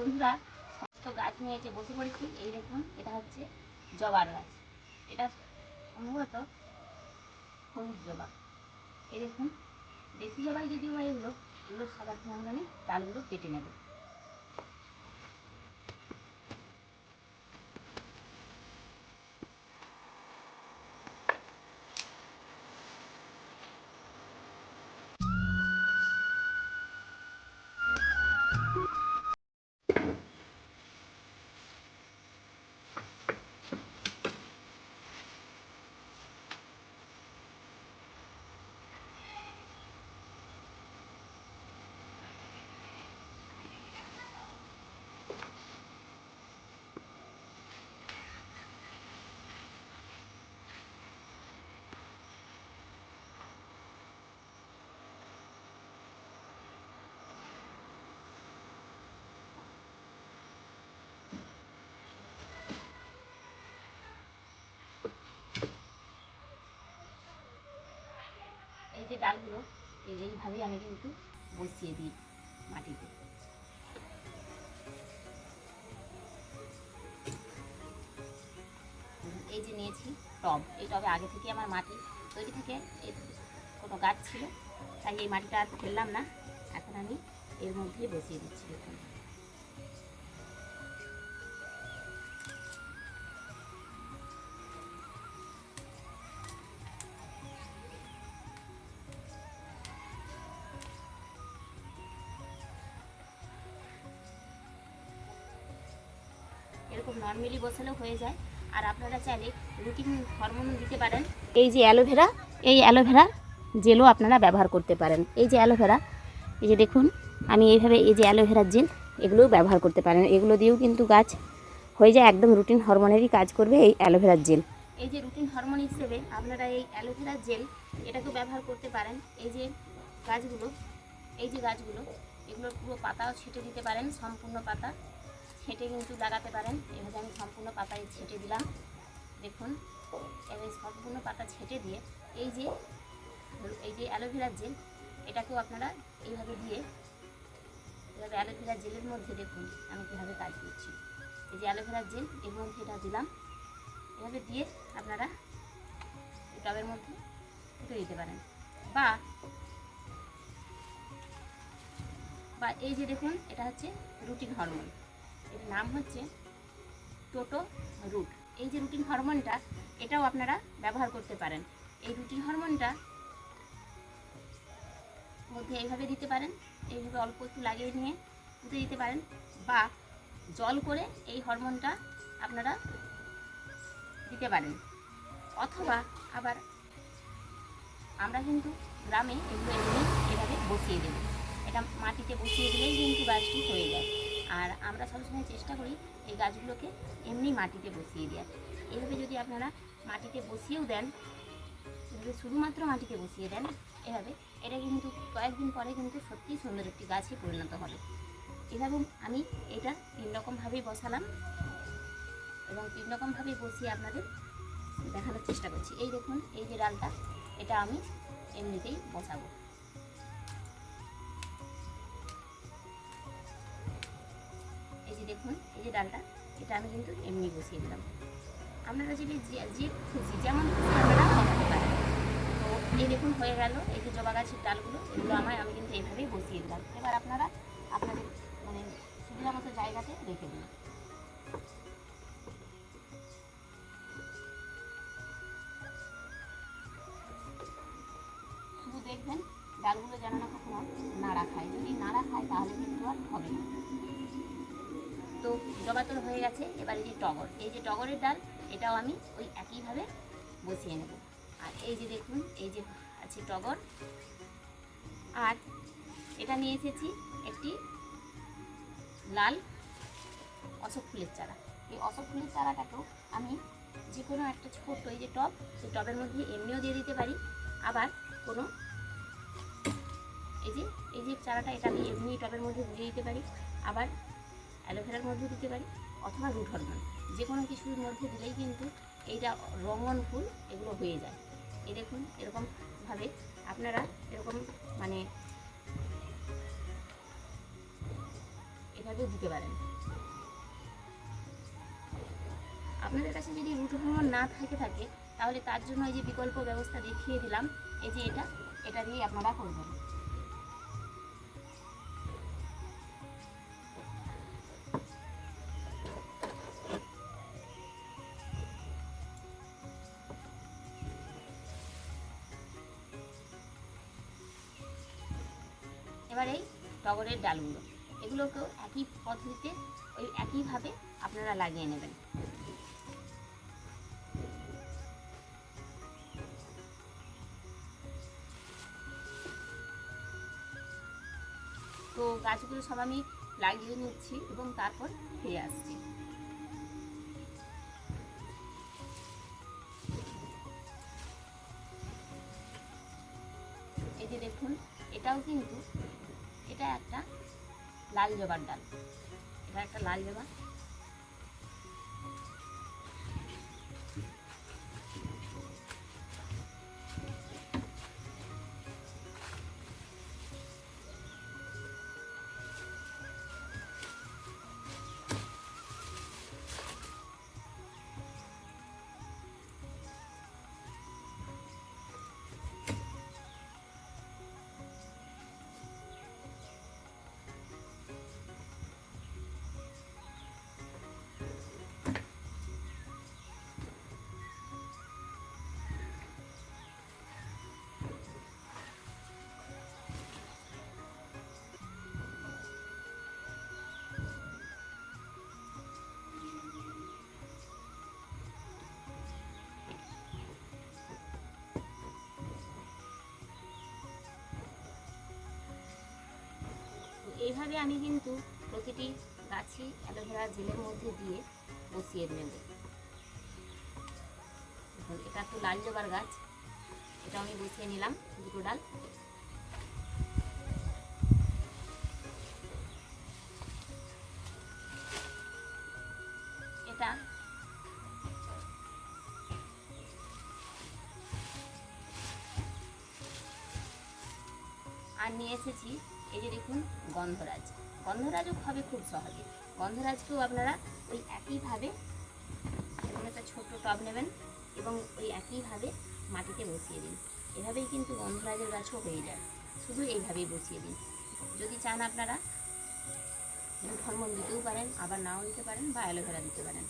বন্ধুরা, সমস্ত গাছ নিয়ে এসে বসে পড়েছি। এই দেখুন, এটা হচ্ছে জবার গাছ। এটা সম্ভবত হলুদ জবা। এই দেখুন, দেশি জবাই যদিও বা এগুলো সাদা আমি ডালগুলো কেটে নেব। এই যে ডালগুলো এইভাবেই আমি কিন্তু বসিয়ে দিই মাটিতে। এই যে নিয়েছি টব, এই টবে আগে থেকে আমার মাটি তৈরি থেকে কোনো গাছ ছিল, তাই এই মাটিটা আর ফেললাম না। এখন আমি এর মধ্যেই বসিয়ে দিচ্ছি। দেখুন, এরকম নর্মালি বসালেও হয়ে যায়। আর আপনারা চাইলে রুটিন হরমোন দিতে পারেন। এই যে অ্যালোভেরা, এই অ্যালোভেরা জেলও আপনারা ব্যবহার করতে পারেন। এই যে অ্যালোভেরা, এই যে দেখুন আমি এইভাবে এই যে অ্যালোভেরার জেল, এগুলোও ব্যবহার করতে পারেন। এগুলো দিয়েও কিন্তু গাছ হয়ে যায়, একদম রুটিন হরমোনেরই কাজ করবে এই অ্যালোভেরার জেল। এই যে রুটিন হরমোন হিসেবে আপনারা এই অ্যালোভেরার জেল এটাকেও ব্যবহার করতে পারেন। এই যে গাছগুলো, এগুলোর পুরো পাতাও ছেটে দিতে পারেন, সম্পূর্ণ পাতা ছেটে কিন্তু লাগাতে পারেন। এভাবে আমি সম্পূর্ণ পাতায় ছেটে দিলাম। দেখুন, এবার সম্পূর্ণ পাতা ছেটে দিয়ে এই যে অ্যালোভেরার জেল, এটাকেও আপনারা এইভাবে দিয়ে এভাবে অ্যালোভেরার জেলের মধ্যে দেখুন আমি কীভাবে কাজ করছি। এই যে অ্যালোভেরার জেল এর মধ্যে এটা দিলাম, এভাবে দিয়ে আপনারা টবের মধ্যে ফুটে দিতে পারেন। বা এই যে দেখুন, এটা হচ্ছে রুটিন হরমোন, এর নাম হচ্ছে টোটো রুট। এই যে রুটিন হরমোনটা, এটাও আপনারা ব্যবহার করতে পারেন। এই রুটিন হরমোনটা মধ্যে এইভাবে দিতে পারেন, এইভাবে অল্প একটু লাগিয়ে নিয়ে ফুটে দিতে পারেন, বা জল করে এই হরমোনটা আপনারা দিতে পারেন। অথবা আবার আমরা কিন্তু গ্রামে এগুলো এভাবে বসিয়ে দেব। এটা মাটিতে বসিয়ে দিলেই কিন্তু গাছটি হয়ে যায়। আর আমরা সবসময় চেষ্টা করি এই গাছগুলোকে এমনি মাটিতে বসিয়ে দেওয়ার। এভাবে যদি আপনারা মাটিতে বসিয়েও দেন, এভাবে শুধুমাত্র মাটিতে বসিয়ে দেন এভাবে, এটা কিন্তু কয়েকদিন পরে কিন্তু সত্যিই সুন্দর একটি গাছে পরিণত হবে। এভাবে আমি এটা 3 রকমভাবেই বসালাম এবং 3 রকমভাবেই বসিয়ে আপনাদের দেখানোর চেষ্টা করছি। এই দেখুন, এই যে ডালটা, এটা আমি এমনিতেই বসাবো। এই যে দেখুন, এই যে ডালটা, এটা আমি কিন্তু এমনি বসিয়ে দিলাম। আপনারা যদি যে খুশি যেমন খুশি আপনারা বসাতে পারেন। তো এই দেখুন হয়ে গেল এই যে জবা গাছের ডালগুলো, এগুলো আমি কিন্তু এইভাবেই বসিয়ে দিলাম। এবার আপনারা আপনাদের মানে সুবিধা মতো জায়গাতে রেখে দিন। শুধু দেখবেন ডালগুলো যেন না কখনো নাড়া খায়। যদি নাড়া খায় তাহলে কিন্তু আর হবে না। তো জবা তোর হয়ে গেছে। এবার এই যে টগর, এই যে টগরের ডাল, এটাও আমি ওই একইভাবে বসিয়ে নেব। আর এই যে দেখুন, এই যে আছে টগর, আর এটা নিয়ে এসেছি একটি লাল অশোক ফুলের চারা। এই অশোক ফুলের চারাটাকেও আমি যে কোনো একটা ছোট্ট এই যে টব, সেই টবের মধ্যে এমনিও দিয়ে দিতে পারি। আবার কোনো এই যে চারাটা, এটা আমি এমনি টবের মধ্যে দিয়ে দিতে পারি। আবার অ্যালোভেরার মধ্যে দিতে পারি, অথবা রুট হরমোন, যে কোনো কিছুর মধ্যে দিলেই কিন্তু এইটা রঙন ফুল এগুলো হয়ে যায়। এই দেখুন, এরকমভাবে আপনারা এরকম মানে এভাবে দিতে পারেন। আপনাদের কাছে যদি রুট হরমোন না থাকে তাহলে তার জন্য এই যে বিকল্প ব্যবস্থা দেখিয়ে দিলাম, এই যে এটা দিয়ে আপনারা করবেন। এবার এই টগরের ডালগুলো, এগুলোকেও একই পদ্ধতিতে ওই একইভাবে আপনারা লাগিয়ে নেবেন। তো গাছগুলো সব আমি লাগিয়ে নিচ্ছি এবং তারপর ফিরে আসছি। এই যে দেখুন, এটাও কিন্তু এটা একটা লাল জবার ডাল, এটা একটা লাল জবা। এইভাবে আমি কিন্তু প্রতিটি গাছই অ্যালোভেরা জেলের মধ্যে দিয়ে বসিয়ে নেব। এটা তো লাল জবার গাছ, এটা আমি বসিয়ে নিলাম দুটো ডাল। এটা আর নিয়ে এসেছি এই যে দেখুন গন্ধরাজও হবে খুব সহজে। গন্ধরাজকেও আপনারা ওই একইভাবে একটা ছোট্ট টব নেবেন এবং ওই একইভাবে মাটিতে বসিয়ে দিন। এভাবেই কিন্তু গন্ধরাজের গাছও হয়ে যায়, শুধু এইভাবেই বসিয়ে দিন। যদি চান আপনারা রুট হরমোন দিতেও পারেন, আবার নাও দিতে পারেন, বা অ্যালোভেরা দিতে পারেন।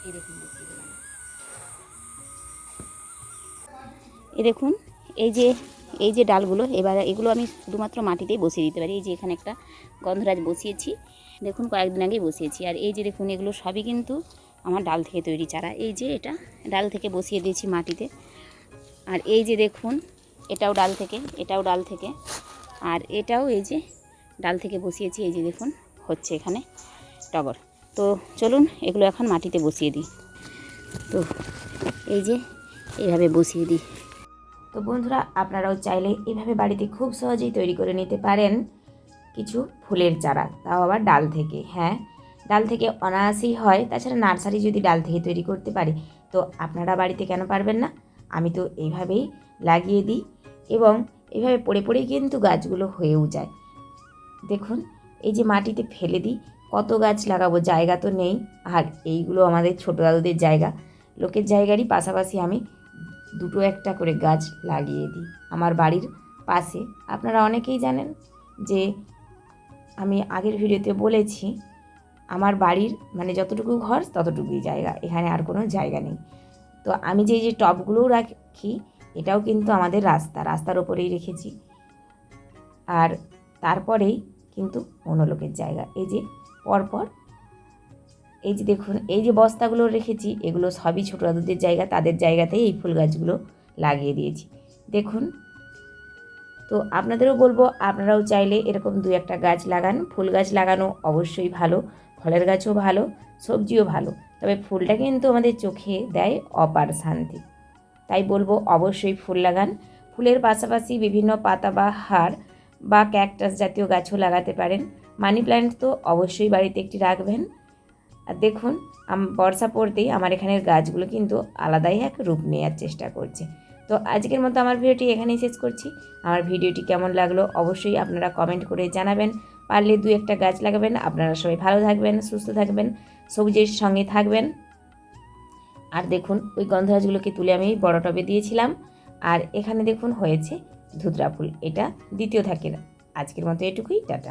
এই দেখুন বসিয়ে দিলাম। এই দেখুন এই যে ডালগুলো, এবার এগুলো আমি শুধুমাত্র মাটিতেই বসিয়ে দিতে পারি। এই যে এখানে একটা গন্ধরাজ বসিয়েছি, দেখুন কয়েকদিন আগেই বসিয়েছি। আর এই যে দেখুন, এগুলো সবই কিন্তু আমার ডাল থেকে তৈরি চারা। এই যে এটা ডাল থেকে বসিয়ে দিয়েছি মাটিতে। আর এই যে দেখুন, এটাও ডাল থেকে, আর এটাও এই যে ডাল থেকে বসিয়েছি। এই যে দেখুন হচ্ছে এখানে টগর। তো চলুন এগুলো এখন মাটিতে বসিয়ে দিই। তো এই যে এইভাবে বসিয়ে দিই। তো বন্ধুরা, আপনারাও চাইলে এভাবে বাড়িতে খুব সহজেই তৈরি করে নিতে পারেন কিছু ফুলের চারা, তাও আবার ডাল থেকে। হ্যাঁ, ডাল থেকে অনায়াসেই হয়। তাছাড়া নার্সারি যদি ডাল থেকে তৈরি করতে পারে, তো আপনারা বাড়িতে কেন পারবেন না? আমি তো এইভাবেই লাগিয়ে দিই এবং এইভাবে পড়ে পড়েই কিন্তু গাছগুলো হয়েও যায়। দেখুন, এই যে মাটিতে ফেলে দিই, কত গাছ লাগাবো, জায়গা তো নেই। আর এইগুলো আমাদের ছোটো দাদুদের জায়গা, লোকের জায়গারই পাশাপাশি আমি দুটো একটা করে গাছ লাগিয়ে দিই আমার বাড়ির পাশে। আপনারা অনেকেই জানেন যে আমি আগের ভিডিওতে বলেছি, আমার বাড়ির মানে যতটুকু ঘর ততটুকুই জায়গা, এখানে আর কোনো জায়গা নেই। তো আমি যে টবগুলোও রাখি, এটাও কিন্তু আমাদের রাস্তার ওপরেই রেখেছি। আর তারপরেই কিন্তু অন্য লোকের জায়গা। এই যে পরপর এই যে দেখুন, এই যে বস্তাগুলো রেখেছি, এগুলো সবই ছোটো দাদুদের জায়গা, তাদের জায়গাতেই এই ফুল গাছগুলো লাগিয়ে দিয়েছি। দেখুন, তো আপনাদেরও বলবো, আপনারাও চাইলে এরকম দু একটা গাছ লাগান। ফুল গাছ লাগানো অবশ্যই ভালো, ফলের গাছও ভালো, সবজিও ভালো। তবে ফুলটা কিন্তু আমাদের চোখে দেয় অপার শান্তি। তাই বলবো অবশ্যই ফুল লাগান। ফুলের পাশাপাশি বিভিন্ন পাতাবাহার বা ক্যাকটাস জাতীয় গাছও লাগাতে পারেন। মানি প্ল্যান্ট তো অবশ্যই বাড়িতে একটি রাখবেন। আর দেখুন, বর্ষা পড়তেই আমার এখানের গাছগুলো কিন্তু আলাদাই এক রূপ নেওয়ার চেষ্টা করছে। তো আজকের মতো আমার ভিডিওটি এখানেই শেষ করছি। আমার ভিডিওটি কেমন লাগলো অবশ্যই আপনারা কমেন্ট করে জানাবেন। পারলে 2-1টা গাছ লাগাবেন। আপনারা সবাই ভালো থাকবেন, সুস্থ থাকবেন, সবুজের সঙ্গে থাকবেন। আর দেখুন ওই গন্ধরাজগুলোকে তুলে আমি বড় টবে দিয়েছিলাম। আর এখানে দেখুন হয়েছে ধুতরা ফুল, এটা দ্বিতীয় থাকের। আজকের মতো এটুকুই, টাটা।